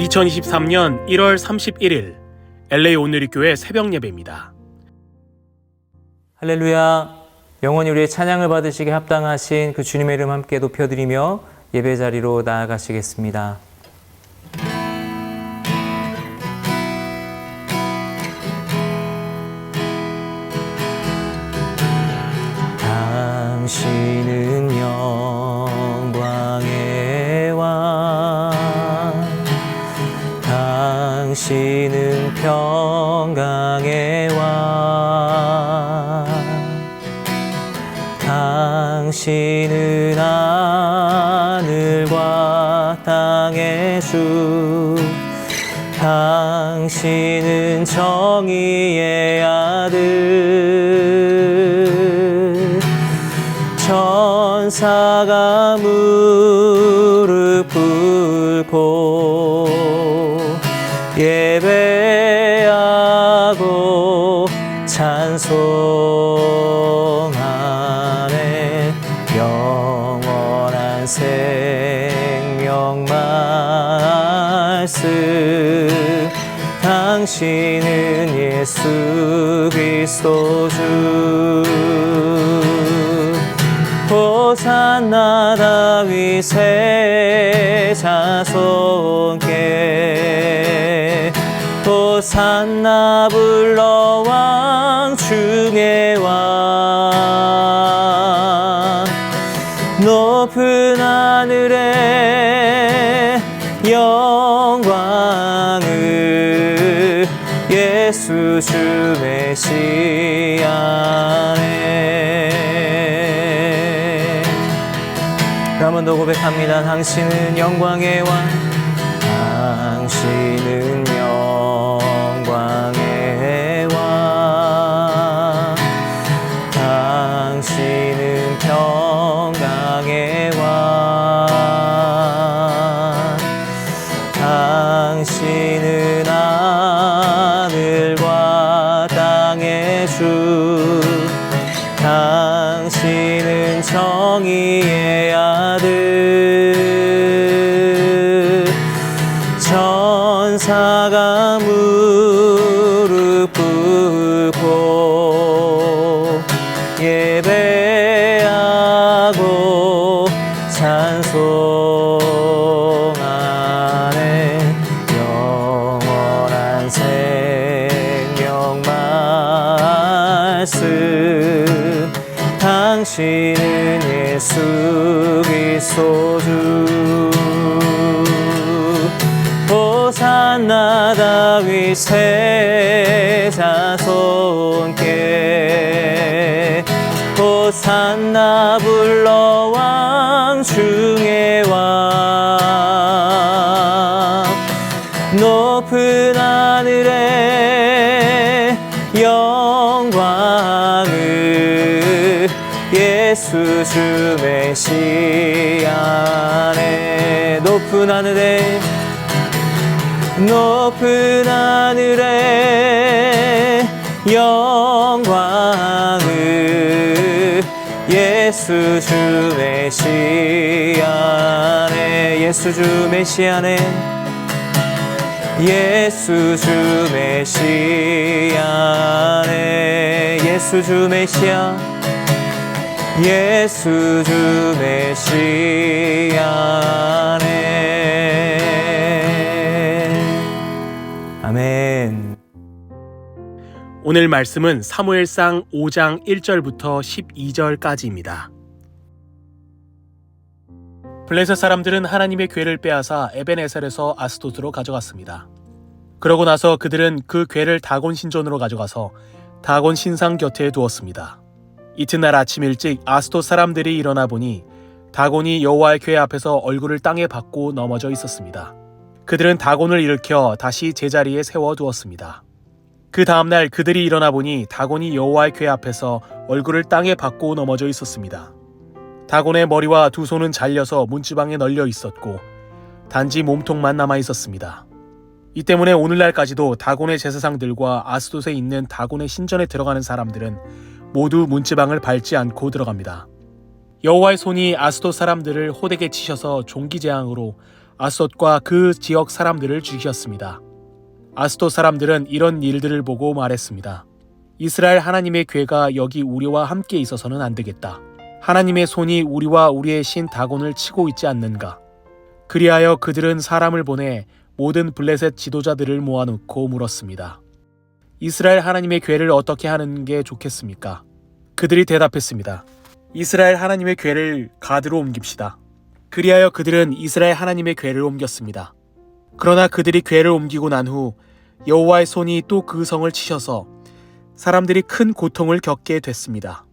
2023년 1월 31일 LA 온누리교회 새벽 예배입니다. 할렐루야. 영원히 우리의 찬양을 받으시기에 합당하신 그 주님의 이름 함께 높여드리며 예배 자리로 나아가시겠습니다. 당신은 영광의 왕, 당신은 평강의 왕, 당신은 하늘과 땅의 주, 당신은 정의의 아들. 천사가 무릎 꿇고 예배하고 찬송하네. 영원한 생명 말씀, 당신은 예수 그리스도 주. 호산나 다윗의 자손께, 호산나 불러 왕 중의 왕. 높은 하늘에 영광을 예수 주 메시아네. 한 번 더 고백합니다. 당신은 영광의 왕, 당신은 영광의 왕, 당신은 평강의 왕, 당신은 하늘과 땅의 주, 당신은 정의의 아들. 천사가 무릎 꿇고 예배하고 찬송하네. 영원한 생명 말씀, 당신은 예수 그리스도 주. 호산나 다윗의 자손께, 호산나 불러 왕 중의 왕. 높은 하늘에 영광을 예수 주 메시아네. 높은 하늘에, 높은 하늘에 영광을 예수 주 메시아네. 예수 주 메시아네. 예수 주 메시아네. 예수 주 메시아, 예수 주 메시아네. 아멘. 오늘 말씀은 사무엘상 5장 1절부터 12절까지입니다. 블레셋 사람들은 하나님의 궤를 빼앗아 에벤에셀에서 아스돗으로 가져갔습니다. 그러고 나서 그들은 그 궤를 다곤 신전으로 가져가서 다곤 신상 곁에 두었습니다. 이튿날 아침 일찍 아스돗 사람들이 일어나 보니 다곤이 여호와의 궤 앞에서 얼굴을 땅에 박고 넘어져 있었습니다. 그들은 다곤을 일으켜 다시 제자리에 세워두었습니다. 그 다음날 그들이 일어나 보니 다곤이 여호와의 궤 앞에서 얼굴을 땅에 박고 넘어져 있었습니다. 다곤의 머리와 두 손은 잘려서 문지방에 널려 있었고 단지 몸통만 남아 있었습니다. 이 때문에 오늘날까지도 다곤의 제사상들과 아스돗에 있는 다곤의 신전에 들어가는 사람들은 모두 문지방을 밟지 않고 들어갑니다. 여호와의 손이 아스돗 사람들을 호되게 치셔서 종기재앙으로 아스돗과 그 지역 사람들을 죽이셨습니다. 아스돗 사람들은 이런 일들을 보고 말했습니다. 이스라엘 하나님의 궤가 여기 우리와 함께 있어서는 안 되겠다. 하나님의 손이 우리와 우리의 신 다곤을 치고 있지 않는가. 그리하여 그들은 사람을 보내 모든 블레셋 지도자들을 모아놓고 물었습니다. 이스라엘 하나님의 궤를 어떻게 하는 게 좋겠습니까? 그들이 대답했습니다. 이스라엘 하나님의 궤를 가드로 옮깁시다. 그리하여 그들은 이스라엘 하나님의 궤를 옮겼습니다. 그러나 그들이 궤를 옮기고 난 후 여호와의 손이 또 그 성을 치셔서 사람들이 큰 고통을 겪게 됐습니다.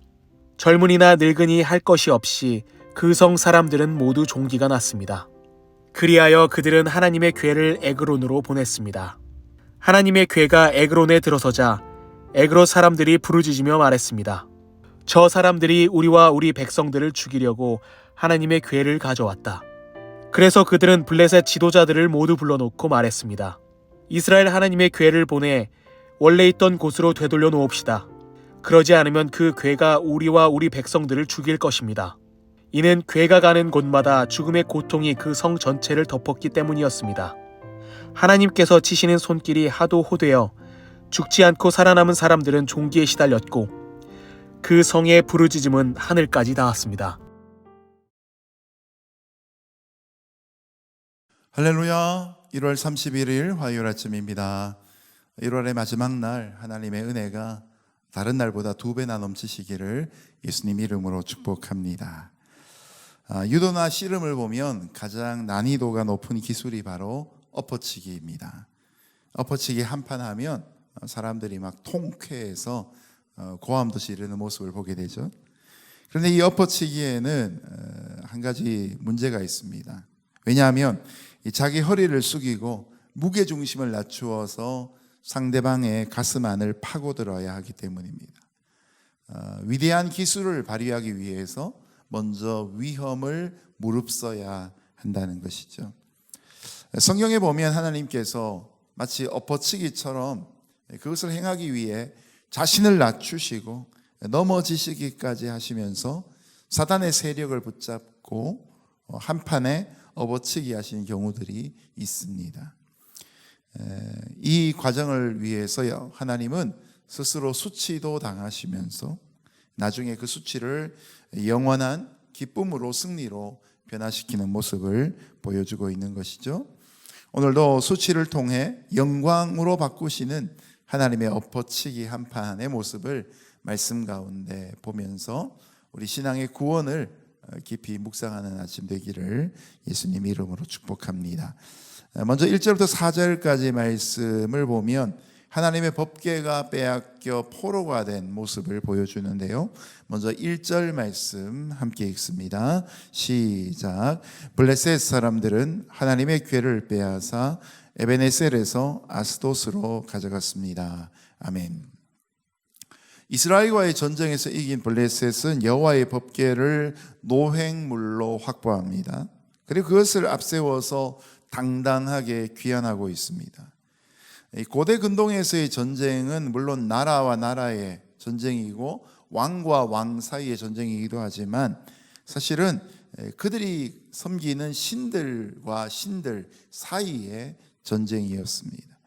젊은이나 늙은이 할 것이 없이 그 성 사람들은 모두 종기가 났습니다. 그리하여 그들은 하나님의 궤를 에그론으로 보냈습니다. 하나님의 궤가 에그론에 들어서자 에그론 사람들이 부르짖으며 말했습니다. 저 사람들이 우리와 우리 백성들을 죽이려고 하나님의 궤를 가져왔다. 그래서 그들은 블레셋 지도자들을 모두 불러놓고 말했습니다. 이스라엘 하나님의 궤를 보내 원래 있던 곳으로 되돌려 놓읍시다. 그러지 않으면 그 궤가 우리와 우리 백성들을 죽일 것입니다. 이는 궤가 가는 곳마다 죽음의 고통이 그 성 전체를 덮었기 때문이었습니다. 하나님께서 치시는 손길이 하도 호되어 죽지 않고 살아남은 사람들은 종기에 시달렸고 그 성의 부르짖음은 하늘까지 닿았습니다. 할렐루야. 1월 31일 화요일 아침입니다. 1월의 마지막 날 하나님의 은혜가 다른 날보다 2배나 넘치시기를 예수님 이름으로 축복합니다. 유도나 씨름을 보면 가장 난이도가 높은 기술이 바로 엎어치기입니다. 엎어치기 한판 하면 사람들이 막 통쾌해서 고함도시 이르는 모습을 보게 되죠. 그런데 이 엎어치기에는 한 가지 문제가 있습니다. 왜냐하면 자기 허리를 숙이고 무게중심을 낮추어서 상대방의 가슴 안을 파고들어야 하기 때문입니다. 위대한 기술을 발휘하기 위해서 먼저 위험을 무릅써야 한다는 것이죠. 성경에 보면 하나님께서 마치 엎어치기처럼 그것을 행하기 위해 자신을 낮추시고 넘어지시기까지 하시면서 사단의 세력을 붙잡고 한판에 엎어치기 하시는 경우들이 있습니다. 이 과정을 위해서요, 하나님은 스스로 수치도 당하시면서 나중에 그 수치를 영원한 기쁨으로 승리로 변화시키는 모습을 보여주고 있는 것이죠. 오늘도 수치를 통해 영광으로 바꾸시는 하나님의 엎어치기 한판의 모습을 말씀 가운데 보면서 우리 신앙의 구원을 깊이 묵상하는 아침 되기를 예수님 이름으로 축복합니다. 먼저 1절부터 4절까지 말씀을 보면 하나님의 법궤가 빼앗겨 포로가 된 모습을 보여주는데요. 먼저 1절 말씀 함께 읽습니다. 시작. 블레셋 사람들은 하나님의 궤를 빼앗아 에벤에셀에서 아스돗으로 가져갔습니다. 아멘. 이스라엘과의 전쟁에서 이긴 블레셋은 여호와의 법궤를 노획물로 확보합니다. 그리고 그것을 앞세워서 당당하게 귀환하고 있습니다. 고대 근동에서의 전쟁은 물론 나라와 나라의 전쟁이고 왕과 왕 사이의 전쟁이기도 하지만 사실은 그들이 섬기는 신들과 신들 사이의 전쟁이었습니다.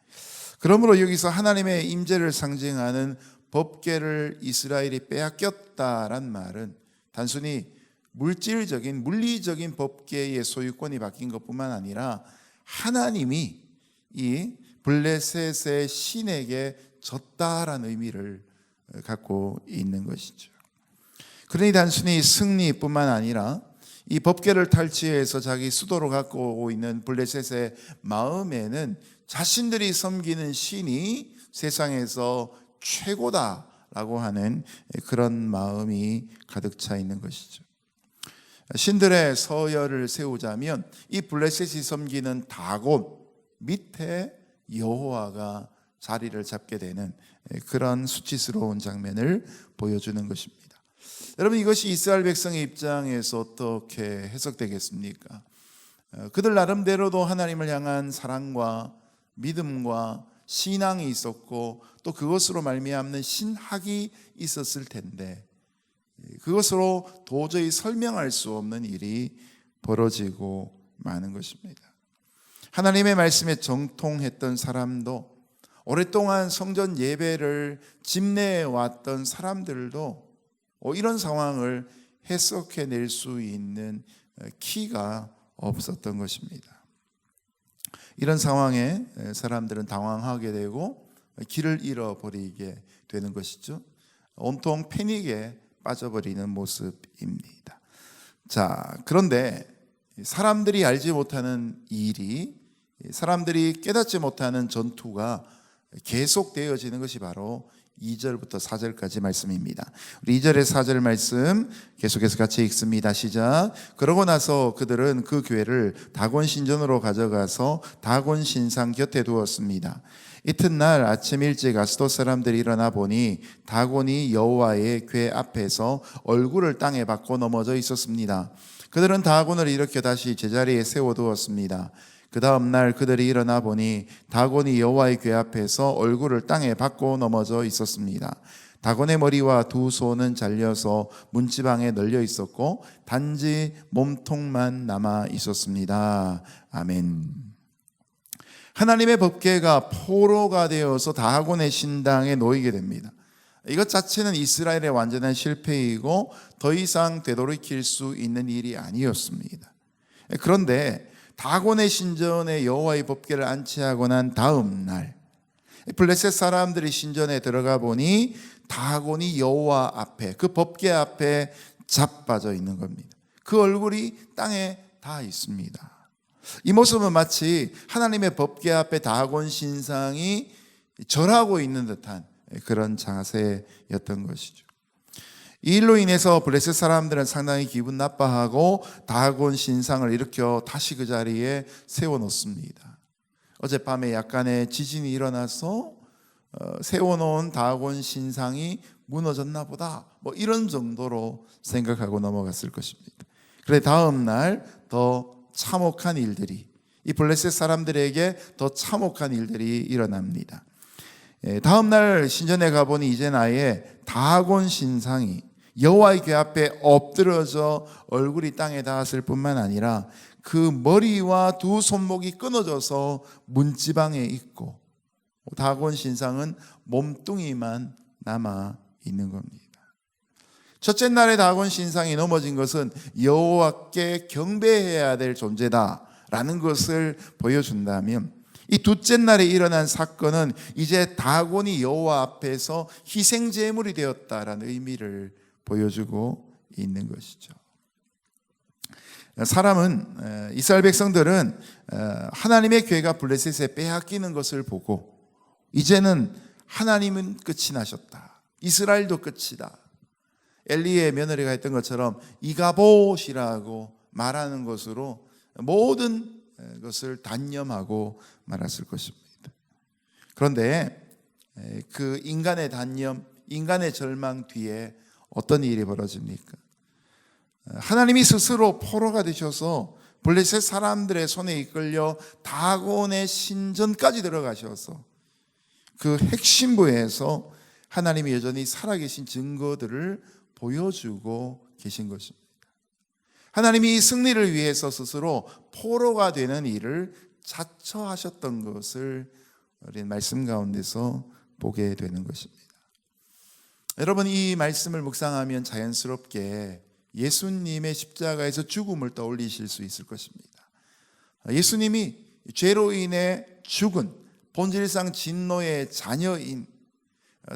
그러므로 여기서 하나님의 임재를 상징하는 법궤를 이스라엘이 빼앗겼다란 말은 단순히 물질적인 물리적인 법궤의 소유권이 바뀐 것뿐만 아니라 하나님이 이 블레셋의 신에게 졌다라는 의미를 갖고 있는 것이죠. 그러니 단순히 승리뿐만 아니라 이 법궤를 탈취해서 자기 수도로 갖고 있는 블레셋의 마음에는 자신들이 섬기는 신이 세상에서 최고다라고 하는 그런 마음이 가득 차 있는 것이죠. 신들의 서열을 세우자면 이 블레셋이 섬기는 다곤 밑에 여호와가 자리를 잡게 되는 그런 수치스러운 장면을 보여주는 것입니다. 여러분, 이것이 이스라엘 백성의 입장에서 어떻게 해석되겠습니까? 그들 나름대로도 하나님을 향한 사랑과 믿음과 신앙이 있었고 또 그것으로 말미암는 신학이 있었을 텐데 그것으로 도저히 설명할 수 없는 일이 벌어지고 마는 것입니다. 하나님의 말씀에 정통했던 사람도, 오랫동안 성전 예배를 집내해 왔던 사람들도 이런 상황을 해석해낼 수 있는 키가 없었던 것입니다. 이런 상황에 사람들은 당황하게 되고 길을 잃어버리게 되는 것이죠. 온통 패닉에 빠져버리는 모습입니다. 자, 그런데 사람들이 알지 못하는 일이, 사람들이 깨닫지 못하는 전투가 계속되어지는 것이 바로 2절부터 4절까지 말씀입니다. 우리 2절에 4절 말씀 계속해서 같이 읽습니다. 시작. 그러고 나서 그들은 그 괴를 다곤 신전으로 가져가서 다곤 신상 곁에 두었습니다. 이튿날 아침 일찍 아스돗 사람들이 일어나 보니 다곤이 여호와의 괴 앞에서 얼굴을 땅에 박고 넘어져 있었습니다. 그들은 다곤을 일으켜 다시 제자리에 세워두었습니다. 그 다음 날 그들이 일어나 보니 다곤이 여호와의 궤 앞에서 얼굴을 땅에 박고 넘어져 있었습니다. 다곤의 머리와 두 손은 잘려서 문지방에 널려 있었고 단지 몸통만 남아 있었습니다. 아멘. 하나님의 법궤가 포로가 되어서 다곤의 신당에 놓이게 됩니다. 이것 자체는 이스라엘의 완전한 실패이고 더 이상 되돌이킬 수 있는 일이 아니었습니다. 그런데 다곤의 신전에 여호와의 법궤를 안치하고 난 다음 날 블레셋 사람들이 신전에 들어가 보니 다곤이 여호와 앞에, 그 법궤 앞에 자빠져 있는 겁니다. 그 얼굴이 땅에 닿아 있습니다. 이 모습은 마치 하나님의 법궤 앞에 다곤 신상이 절하고 있는 듯한 그런 자세였던 것이죠. 이 일로 인해서 블레셋 사람들은 상당히 기분 나빠하고 다곤 신상을 일으켜 다시 그 자리에 세워놓습니다. 어젯밤에 약간의 지진이 일어나서 세워놓은 다곤 신상이 무너졌나 보다, 이런 정도로 생각하고 넘어갔을 것입니다. 그래 다음 날 더 참혹한 일들이, 이 블레셋 사람들에게 더 참혹한 일들이 일어납니다. 다음 날 신전에 가보니 이젠 아예 다곤 신상이 여호와의 궤 앞에 엎드려져 얼굴이 땅에 닿았을 뿐만 아니라 그 머리와 두 손목이 끊어져서 문지방에 있고 다곤 신상은 몸뚱이만 남아 있는 겁니다. 첫째 날에 다곤 신상이 넘어진 것은 여호와께 경배해야 될 존재다라는 것을 보여준다면, 이 둘째 날에 일어난 사건은 이제 다곤이 여호와 앞에서 희생 제물이 되었다라는 의미를 보여주고 있는 것이죠. 사람은, 이스라엘 백성들은 하나님의 궤가 블레셋에 빼앗기는 것을 보고 이제는 하나님은 끝이 나셨다, 이스라엘도 끝이다, 엘리의 며느리가 했던 것처럼 이가봇이라고 말하는 것으로 모든 것을 단념하고 말았을 것입니다. 그런데 그 인간의 단념, 인간의 절망 뒤에 어떤 일이 벌어집니까? 하나님이 스스로 포로가 되셔서 블레셋 사람들의 손에 이끌려 다곤의 신전까지 들어가셔서 그 핵심부에서 하나님이 여전히 살아계신 증거들을 보여주고 계신 것입니다. 하나님이 이 승리를 위해서 스스로 포로가 되는 일을 자처하셨던 것을 우리는 말씀 가운데서 보게 되는 것입니다. 여러분, 이 말씀을 묵상하면 자연스럽게 예수님의 십자가에서 죽음을 떠올리실 수 있을 것입니다. 예수님이 죄로 인해 죽은, 본질상 진노의 자녀인,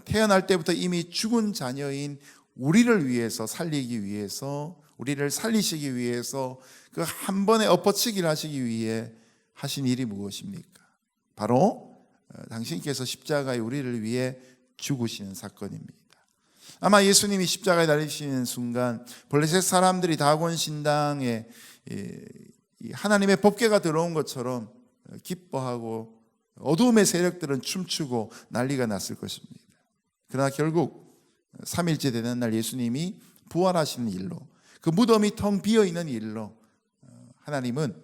태어날 때부터 이미 죽은 자녀인 우리를 위해서 살리기 위해서, 우리를 살리시기 위해서 그 한 번에 엎어치기를 하시기 위해 하신 일이 무엇입니까? 바로 당신께서 십자가에 우리를 위해 죽으시는 사건입니다. 아마 예수님이 십자가에 달리시는 순간 블레셋 사람들이 다곤 신당에 하나님의 법궤가 들어온 것처럼 기뻐하고 어두움의 세력들은 춤추고 난리가 났을 것입니다. 그러나 결국 3일째 되는 날 예수님이 부활하시는 일로, 그 무덤이 텅 비어있는 일로 하나님은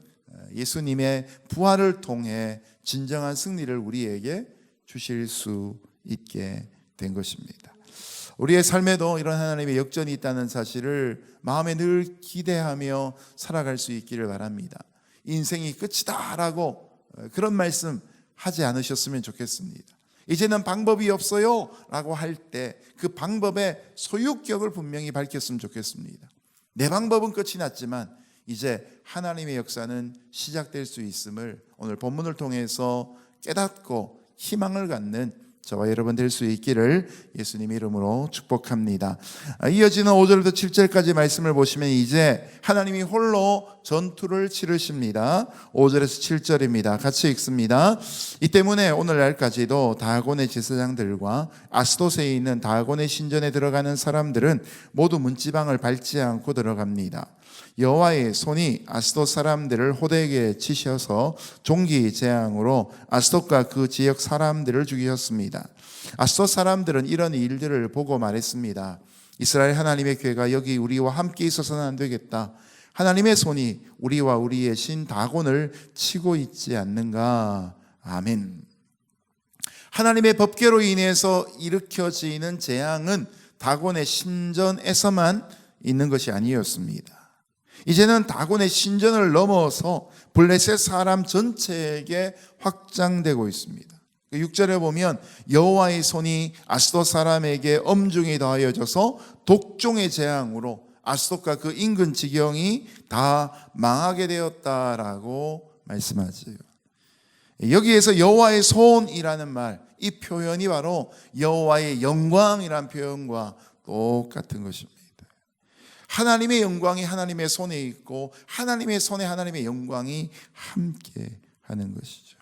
예수님의 부활을 통해 진정한 승리를 우리에게 주실 수 있게 된 것입니다. 우리의 삶에도 이런 하나님의 역전이 있다는 사실을 마음에 늘 기대하며 살아갈 수 있기를 바랍니다. 인생이 끝이다라고 그런 말씀 하지 않으셨으면 좋겠습니다. 이제는 방법이 없어요 라고 할 때 그 방법의 소유격을 분명히 밝혔으면 좋겠습니다. 내 방법은 끝이 났지만 이제 하나님의 역사는 시작될 수 있음을 오늘 본문을 통해서 깨닫고 희망을 갖는 저와 여러분 될 수 있기를 예수님 이름으로 축복합니다. 이어지는 5절부터 7절까지 말씀을 보시면 이제 하나님이 홀로 전투를 치르십니다. 5절에서 7절입니다. 같이 읽습니다. 이 때문에 오늘날까지도 다곤의 제사장들과 아스돗에 있는 다곤의 신전에 들어가는 사람들은 모두 문지방을 밟지 않고 들어갑니다. 여호와의 손이 아스돗 사람들을 호되게 치셔서 종기 재앙으로 아스돗과 그 지역 사람들을 죽이셨습니다. 아스돗 사람들은 이런 일들을 보고 말했습니다. 이스라엘 하나님의 교회가 여기 우리와 함께 있어서는 안 되겠다. 하나님의 손이 우리와 우리의 신 다곤을 치고 있지 않는가. 아멘. 하나님의 법궤로 인해서 일으켜지는 재앙은 다곤의 신전에서만 있는 것이 아니었습니다. 이제는 다곤의 신전을 넘어서 블레셋 사람 전체에게 확장되고 있습니다. 6절에 보면 여호와의 손이 아스돗 사람에게 엄중히 더하여져서 독종의 재앙으로 아스돗과 그 인근 지경이 다 망하게 되었다라고 말씀하죠. 여기에서 여호와의 손이라는 말, 이 표현이 바로 여호와의 영광이라는 표현과 똑같은 것입니다. 하나님의 영광이 하나님의 손에 있고 하나님의 손에 하나님의 영광이 함께 하는 것이죠.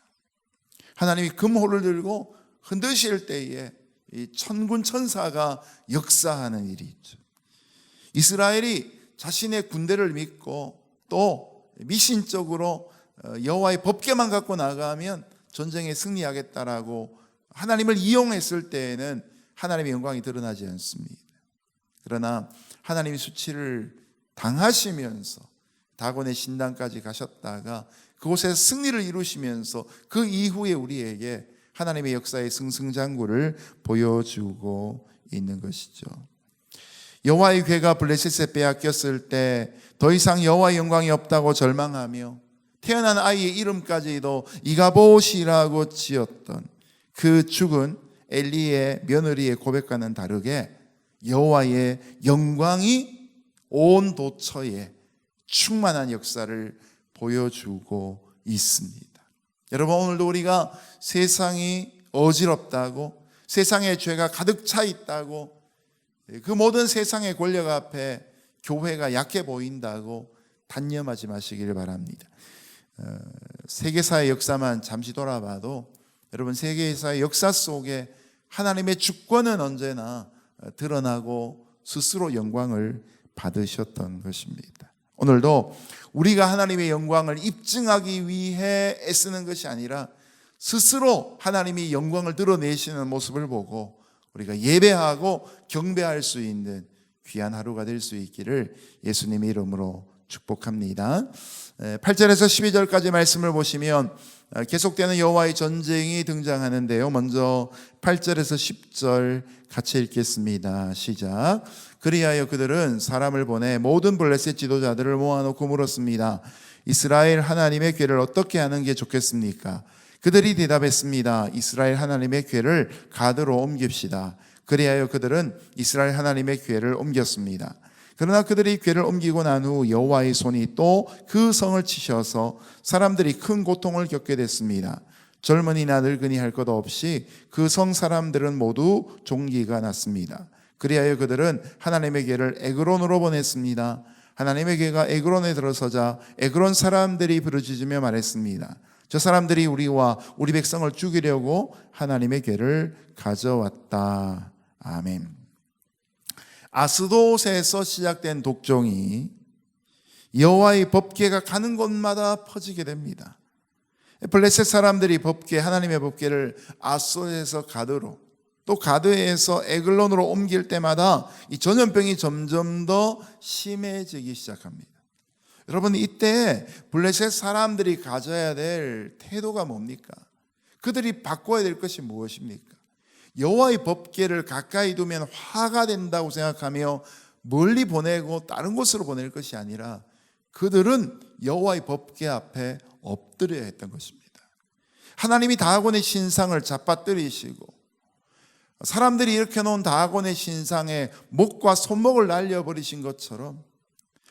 하나님이 금호를 들고 흔드실 때에 이 천군 천사가 역사하는 일이 있죠. 이스라엘이 자신의 군대를 믿고 또 미신적으로 여호와의 법궤만 갖고 나가면 전쟁에 승리하겠다라고 하나님을 이용했을 때에는 하나님의 영광이 드러나지 않습니다. 그러나 하나님이 수치를 당하시면서 다곤의 신당까지 가셨다가 그곳에서 승리를 이루시면서 그 이후에 우리에게 하나님의 역사의 승승장구를 보여주고 있는 것이죠. 여호와의 궤가 블레셋에 빼앗겼을 때 더 이상 여호와의 영광이 없다고 절망하며 태어난 아이의 이름까지도 이가봇이라고 지었던 그 죽은 엘리의 며느리의 고백과는 다르게 여호와의 영광이 온 도처에 충만한 역사를 보여주고 있습니다. 여러분, 오늘도 우리가 세상이 어지럽다고, 세상에 죄가 가득 차 있다고, 그 모든 세상의 권력 앞에 교회가 약해 보인다고 단념하지 마시기를 바랍니다. 세계사의 역사만 잠시 돌아봐도 여러분, 세계사의 역사 속에 하나님의 주권은 언제나 드러나고 스스로 영광을 받으셨던 것입니다. 오늘도 우리가 하나님의 영광을 입증하기 위해 애쓰는 것이 아니라 스스로 하나님이 영광을 드러내시는 모습을 보고 우리가 예배하고 경배할 수 있는 귀한 하루가 될 수 있기를 예수님의 이름으로 축복합니다. 8절에서 12절까지 말씀을 보시면 계속되는 여호와의 전쟁이 등장하는데요. 먼저 8절에서 10절 같이 읽겠습니다. 시작. 그리하여 그들은 사람을 보내 모든 블레셋 지도자들을 모아놓고 물었습니다. 이스라엘 하나님의 궤를 어떻게 하는 게 좋겠습니까? 그들이 대답했습니다. 이스라엘 하나님의 궤를 가드로 옮깁시다. 그리하여 그들은 이스라엘 하나님의 궤를 옮겼습니다. 그러나 그들이 궤를 옮기고 난 후 여호와의 손이 또 그 성을 치셔서 사람들이 큰 고통을 겪게 됐습니다. 젊은이나 늙은이 할 것 없이 그 성 사람들은 모두 종기가 났습니다. 그리하여 그들은 하나님의 궤를 에그론으로 보냈습니다. 하나님의 궤가 에그론에 들어서자 에그론 사람들이 부르짖으며 말했습니다. 저 사람들이 우리와 우리 백성을 죽이려고 하나님의 궤를 가져왔다. 아멘. 아스돗에서 시작된 독종이 여호와의 법궤가 가는 곳마다 퍼지게 됩니다. 블레셋 사람들이 법궤, 하나님의 법궤를 아스돗에서 가드로, 또 가드에서 에글론으로 옮길 때마다 이 전염병이 점점 더 심해지기 시작합니다. 여러분, 이때 블레셋 사람들이 가져야 될 태도가 뭡니까? 그들이 바꿔야 될 것이 무엇입니까? 여호와의 법궤를 가까이 두면 화가 된다고 생각하며 멀리 보내고 다른 곳으로 보낼 것이 아니라 그들은 여호와의 법궤 앞에 엎드려야 했던 것입니다. 하나님이 다곤의 신상을 잡아뜨리시고 사람들이 일으켜놓은 다곤의 신상에 목과 손목을 날려버리신 것처럼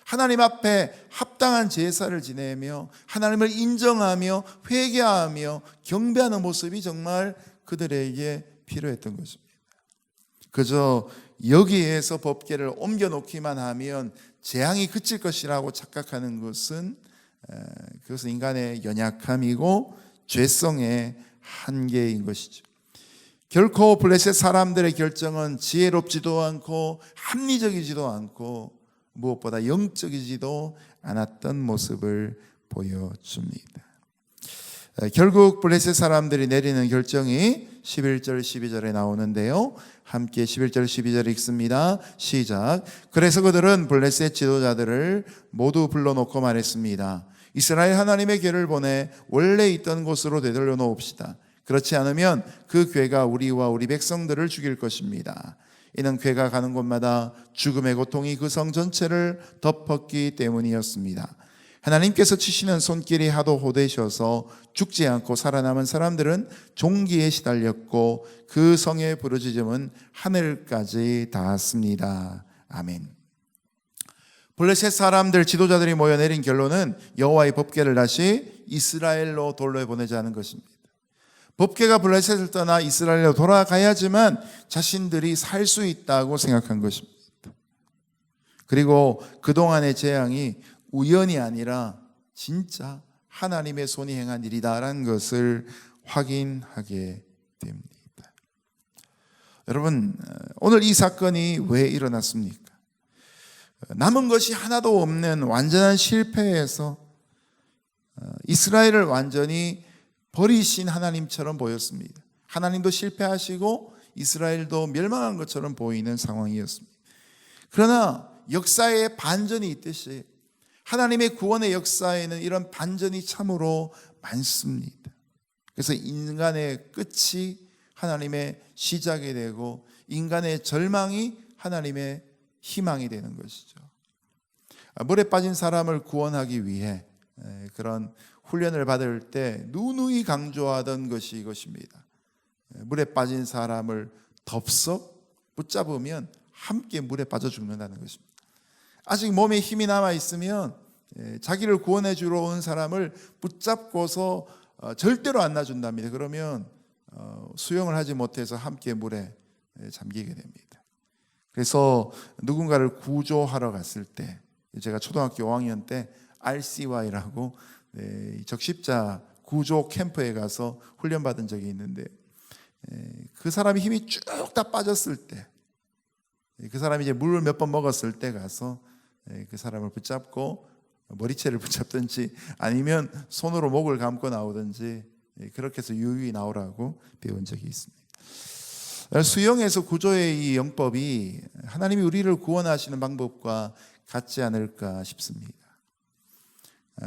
하나님 앞에 합당한 제사를 지내며 하나님을 인정하며 회개하며 경배하는 모습이 정말 그들에게 필요했던 것입니다. 그저 여기에서 법궤를 옮겨놓기만 하면 재앙이 그칠 것이라고 착각하는 것은 그것은 인간의 연약함이고 죄성의 한계인 것이죠. 결코 블레셋 사람들의 결정은 지혜롭지도 않고 합리적이지도 않고 무엇보다 영적이지도 않았던 모습을 보여줍니다. 결국 블레셋 사람들이 내리는 결정이 11절 12절에 나오는데요. 함께 11절 12절 읽습니다. 시작. 그래서 그들은 블레셋 지도자들을 모두 불러놓고 말했습니다. 이스라엘 하나님의 궤를 보내 원래 있던 곳으로 되돌려 놓읍시다. 그렇지 않으면 그 궤가 우리와 우리 백성들을 죽일 것입니다. 이는 궤가 가는 곳마다 죽음의 고통이 그 성 전체를 덮었기 때문이었습니다. 하나님께서 치시는 손길이 하도 호되셔서 죽지 않고 살아남은 사람들은 종기에 시달렸고 그 성의 부르짖음은 하늘까지 닿았습니다. 아멘. 블레셋 사람들 지도자들이 모여 내린 결론은 여호와의 법궤를 다시 이스라엘로 돌려보내자는 것입니다. 법궤가 블레셋을 떠나 이스라엘로 돌아가야지만 자신들이 살 수 있다고 생각한 것입니다. 그리고 그동안의 재앙이 우연이 아니라 진짜 하나님의 손이 행한 일이다라는 것을 확인하게 됩니다. 여러분, 오늘 이 사건이 왜 일어났습니까? 남은 것이 하나도 없는 완전한 실패에서 이스라엘을 완전히 버리신 하나님처럼 보였습니다. 하나님도 실패하시고 이스라엘도 멸망한 것처럼 보이는 상황이었습니다. 그러나 역사에 반전이 있듯이 하나님의 구원의 역사에는 이런 반전이 참으로 많습니다. 그래서 인간의 끝이 하나님의 시작이 되고 인간의 절망이 하나님의 희망이 되는 것이죠. 물에 빠진 사람을 구원하기 위해 그런 훈련을 받을 때 누누이 강조하던 것이 이것입니다. 물에 빠진 사람을 덥석 붙잡으면 함께 물에 빠져 죽는다는 것입니다. 아직 몸에 힘이 남아 있으면 자기를 구원해 주러 온 사람을 붙잡고서 절대로 안 놔준답니다. 그러면 수영을 하지 못해서 함께 물에 잠기게 됩니다. 그래서 누군가를 구조하러 갔을 때, 제가 초등학교 5학년 때 RCY라고 적십자 구조 캠프에 가서 훈련받은 적이 있는데, 그 사람이 힘이 쭉 다 빠졌을 때, 그 사람이 이제 물을 몇 번 먹었을 때 가서 그 사람을 붙잡고 머리채를 붙잡든지 아니면 손으로 목을 감고 나오든지 그렇게 해서 유유히 나오라고 배운 적이 있습니다. 수영에서 구조의 이 영법이 하나님이 우리를 구원하시는 방법과 같지 않을까 싶습니다.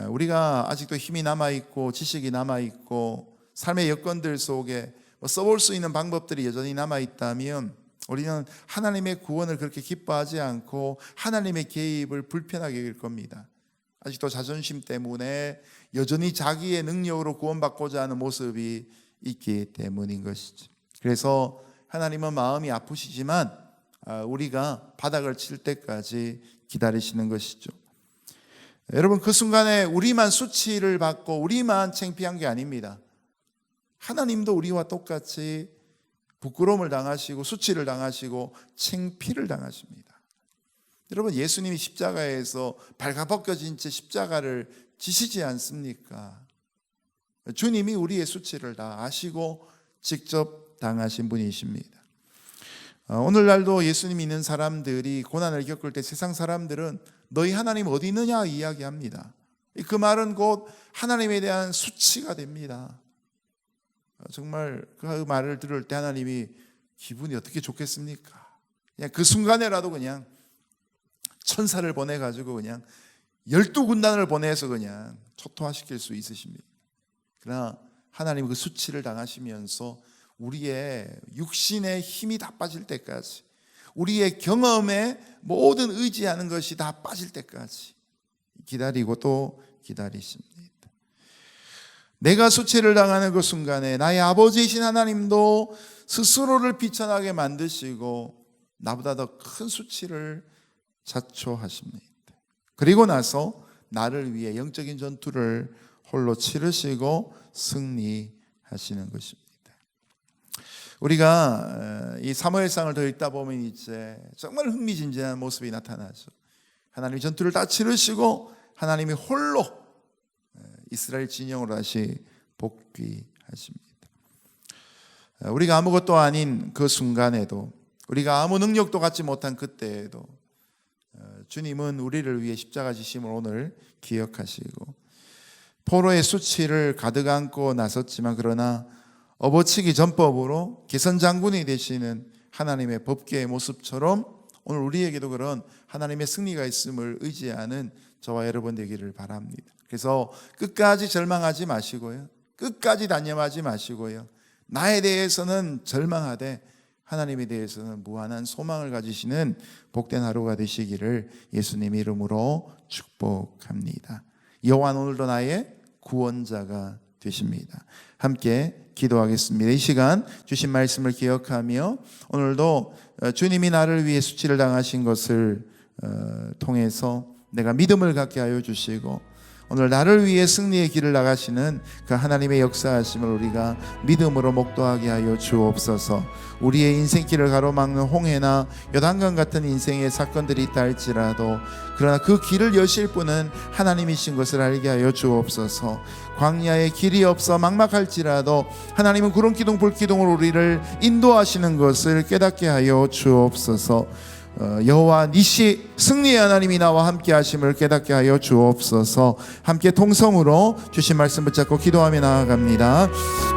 우리가 아직도 힘이 남아있고 지식이 남아있고 삶의 여건들 속에 써볼 수 있는 방법들이 여전히 남아있다면 우리는 하나님의 구원을 그렇게 기뻐하지 않고 하나님의 개입을 불편하게 여길 겁니다. 아직도 자존심 때문에 여전히 자기의 능력으로 구원받고자 하는 모습이 있기 때문인 것이죠. 그래서 하나님은 마음이 아프시지만 우리가 바닥을 칠 때까지 기다리시는 것이죠. 여러분, 그 순간에 우리만 수치를 받고 우리만 창피한 게 아닙니다. 하나님도 우리와 똑같이 부끄러움을 당하시고 수치를 당하시고 창피를 당하십니다. 여러분, 예수님이 십자가에서 발가벗겨진 채 십자가를 지시지 않습니까? 주님이 우리의 수치를 다 아시고 직접 당하신 분이십니다. 오늘날도 예수님 믿는 사람들이 고난을 겪을 때 세상 사람들은 너희 하나님 어디 있느냐 이야기합니다. 그 말은 곧 하나님에 대한 수치가 됩니다. 정말 그 말을 들을 때 하나님이 기분이 어떻게 좋겠습니까? 그냥 그 순간에라도 그냥 천사를 보내가지고 그냥 12군단을 보내서 그냥 초토화시킬 수 있으십니다. 그러나 하나님은 그 수치를 당하시면서 우리의 육신의 힘이 다 빠질 때까지, 우리의 경험에 모든 의지하는 것이 다 빠질 때까지 기다리고 또 기다리십니다. 내가 수치를 당하는 그 순간에 나의 아버지이신 하나님도 스스로를 비천하게 만드시고 나보다 더 큰 수치를 자초하십니다. 그리고 나서 나를 위해 영적인 전투를 홀로 치르시고 승리하시는 것입니다. 우리가 이 사무엘상을 더 읽다 보면 이제 정말 흥미진진한 모습이 나타나죠. 하나님이 전투를 다 치르시고 하나님이 홀로 이스라엘 진영으로 다시 복귀하십니다. 우리가 아무것도 아닌 그 순간에도, 우리가 아무 능력도 갖지 못한 그때에도 주님은 우리를 위해 십자가 지심을 오늘 기억하시고 포로의 수치를 가득 안고 나섰지만 그러나 업어치기 전법으로 개선장군이 되시는 하나님의 법궤의 모습처럼 오늘 우리에게도 그런 하나님의 승리가 있음을 의지하는 저와 여러분 되기를 바랍니다. 그래서 끝까지 절망하지 마시고요, 끝까지 단념하지 마시고요, 나에 대해서는 절망하되 하나님에 대해서는 무한한 소망을 가지시는 복된 하루가 되시기를 예수님 이름으로 축복합니다. 여호와는 오늘도 나의 구원자가 되십니다. 함께 기도하겠습니다. 이 시간 주신 말씀을 기억하며 오늘도 주님이 나를 위해 수치를 당하신 것을 통해서 내가 믿음을 갖게 하여 주시고 오늘 나를 위해 승리의 길을 나가시는 그 하나님의 역사하심을 우리가 믿음으로 목도하게 하여 주옵소서. 우리의 인생길을 가로막는 홍해나 요단강 같은 인생의 사건들이 있다 할지라도 그러나 그 길을 여실 분은 하나님이신 것을 알게 하여 주옵소서. 광야에 길이 없어 막막할지라도 하나님은 구름기둥 불기둥으로 우리를 인도하시는 것을 깨닫게 하여 주옵소서. 여호와 니시 승리의 하나님이 나와 함께 하심을 깨닫게 하여 주옵소서. 함께 통성으로 주신 말씀 붙잡고 기도하며 나아갑니다.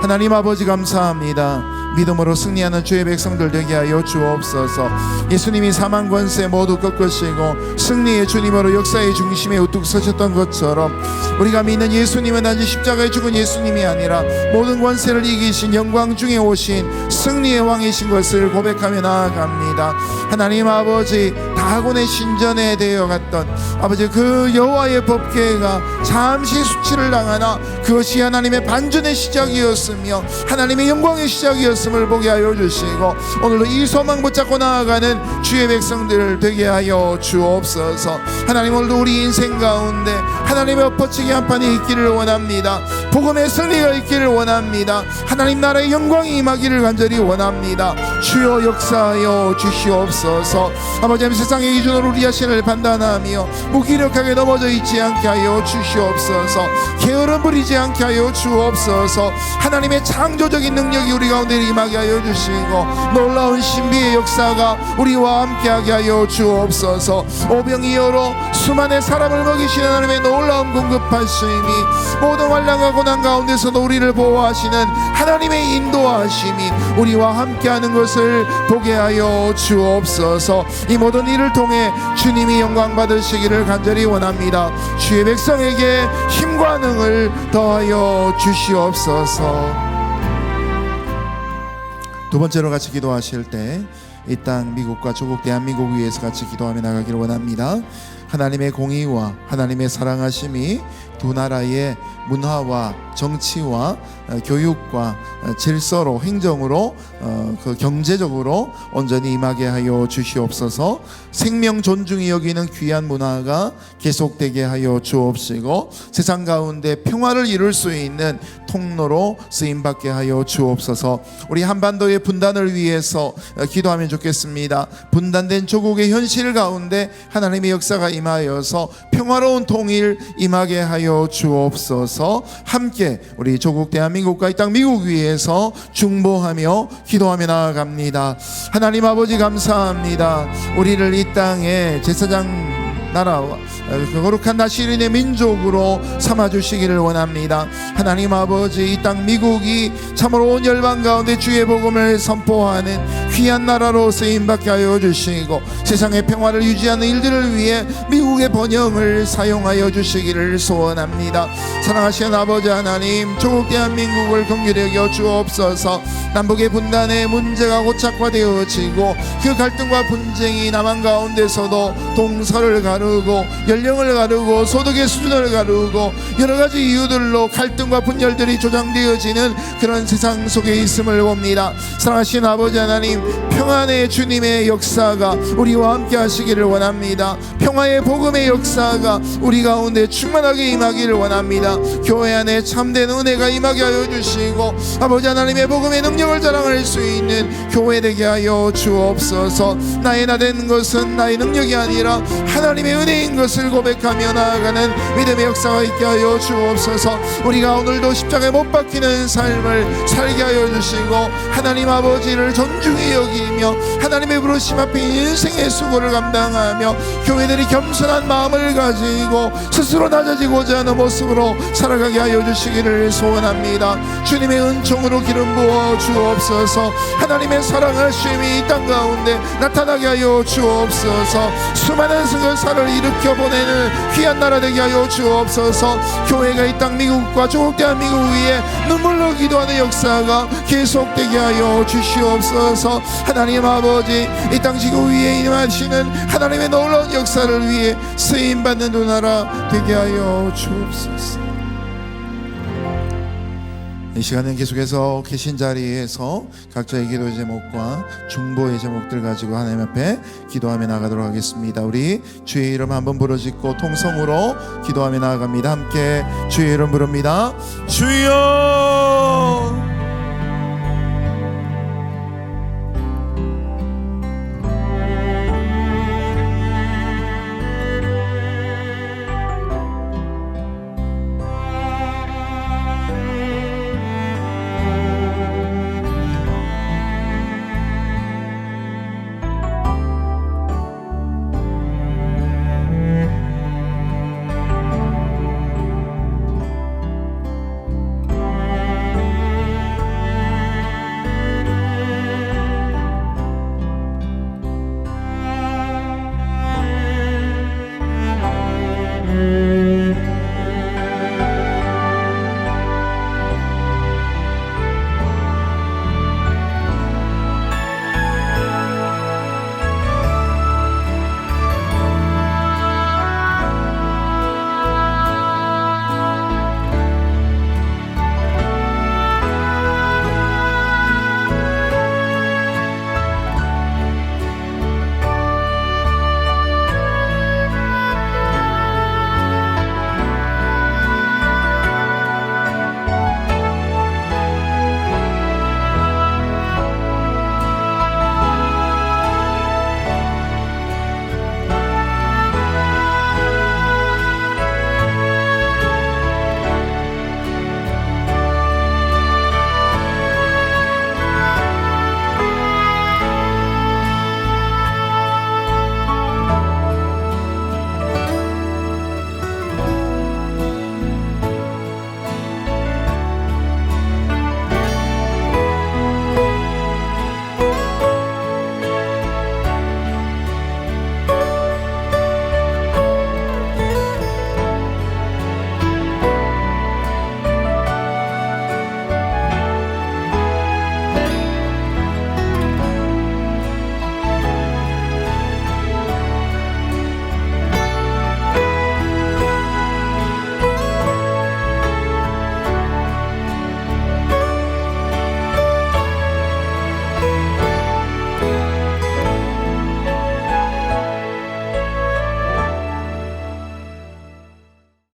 하나님 아버지 감사합니다. 믿음으로 승리하는 주의 백성들 되게 하여 주옵소서. 예수님이 사망 권세 모두 꺾으시고 승리의 주님으로 역사의 중심에 우뚝 서셨던 것처럼 우리가 믿는 예수님은 단지 십자가에 죽은 예수님이 아니라 모든 권세를 이기신 영광 중에 오신 승리의 왕이신 것을 고백하며 나아갑니다. 하나님 아버지, 다곤의 신전에 되어 갔던 아버지 그 여호와의 법궤가 잠시 수치를 당하나 그것이 하나님의 반전의 시작이었으며 하나님의 영광의 시작이었음을 보게 하여 주시고 오늘도 이 소망 붙잡고 나아가는 주의 백성들 되게 하여 주옵소서. 하나님 오늘도 우리 인생 가운데 하나님의 엎어치기 한 판이 있기를 원합니다. 복음의 승리가 있기를 원합니다. 하나님 나라의 영광이 임하기를 간절히 원합니다. 주여 역사하여 주시옵소서. 아버지 하나님 세상의 기준으로 우리 자신을 판단하며 무기력하게 넘어져 있지 않게 하여 주시옵소서. 게으름 부리지 않게 하여 주옵소서. 하나님의 창조적인 능력이 우리 가운데 임하게 하여 주시고 놀라운 신비의 역사가 우리와 함께하게 하여 주옵소서. 오병이어로 수많은 사람을 먹이시는 하나님의 놀라운 공급하심이 모든 환난과 고난 가운데서도 우리를 보호하시는 하나님의 인도하심이 우리와 함께하는 것을 보게 하여 주옵소서. 이 모든 일을 통해 주님이 영광 받으시기를 간절히 원합니다. 주의 백성에게 힘과 능을 더하여 주시옵소서. 두 번째로 같이 기도하실 때 이 땅 미국과 조국 대한민국 위해서 같이 기도하며 나가기를 원합니다. 하나님의 공의와 하나님의 사랑하심이 두 나라의 문화와 정치와 교육과 질서로 행정으로 그 경제적으로 온전히 임하게 하여 주시옵소서. 생명 존중이 여기는 귀한 문화가 계속되게 하여 주옵시고 세상 가운데 평화를 이룰 수 있는 통로로 쓰임받게 하여 주옵소서. 우리 한반도의 분단을 위해서 기도하면 좋겠습니다. 분단된 조국의 현실 가운데 하나님의 역사가 임하여서 평화로운 통일 임하게 하여 주옵소서. 함께 우리 조국 대한민국과 이 땅 미국 위에서 중보하며 기도하며 나아갑니다. 하나님 아버지 감사합니다. 우리를 이 땅에 제사장 나라와 거룩한 나시린의 민족으로 삼아주시기를 원합니다. 하나님 아버지 이 땅 미국이 참으로 온 열방 가운데 주의 복음을 선포하는 귀한 나라로 쓰임받게 하여 주시고 세상의 평화를 유지하는 일들을 위해 미국의 번영을 사용하여 주시기를 소원합니다. 사랑하시는 아버지 하나님, 조국 대한민국을 긍휼히 여겨 주옵소서. 남북의 분단의 문제가 고착화되어지고 그 갈등과 분쟁이 남한 가운데서도 동서를 가르 가르고 연령을 가르고 소득의 수준을 가르고 여러 가지 이유들로 갈등과 분열들이 조장되어지는 그런 세상 속에 있음을 봅니다. 사랑하신 아버지 하나님, 평안의 주님의 역사가 우리와 함께 하시기를 원합니다. 평화의 복음의 역사가 우리 가운데 충만하게 임하기를 원합니다. 교회 안에 참된 은혜가 임하게 하여 주시고 아버지 하나님의 복음의 능력을 자랑할 수 있는 교회 되게 하여 주옵소서. 나의 나 된 것은 나의 능력이 아니라 하나님의 은혜인 것을 고백하며 나아가는 믿음의 역사가 있게 하여 주옵소서. 우리가 오늘도 십자가에 못 박히는 삶을 살게 하여 주시고 하나님 아버지를 존중히 여기며 하나님의 부르심 앞에 인생의 수고를 감당하며 교회들이 겸손한 마음을 가지고 스스로 낮아지고자 하는 모습으로 살아가게 하여 주시기를 소원합니다. 주님의 은총으로 기름 부어 주옵소서. 하나님의 사랑하심이 이 땅 가운데 나타나게 하여 주옵소서. 수많은 선교사를 일으켜 보내는 귀한 나라 되게 하여 주옵소서. 교회가 이 땅 미국과 조국 대한민국 위에 눈물로 기도하는 역사가 계속되게 하여 주시옵소서. 하나님 아버지, 이 땅 지구 위에 임하시는 하나님의 놀라운 역사를 위해 쓰임받는 두 나라 되게 하여 주옵소서. 이 시간은 계속해서 계신 자리에서 각자의 기도 제목과 중보의 제목들 가지고 하나님 앞에 기도하며 나가도록 하겠습니다. 우리 주의 이름 한번 부르짖고 통성으로 기도하며 나아갑니다. 함께 주의 이름 부릅니다. 주여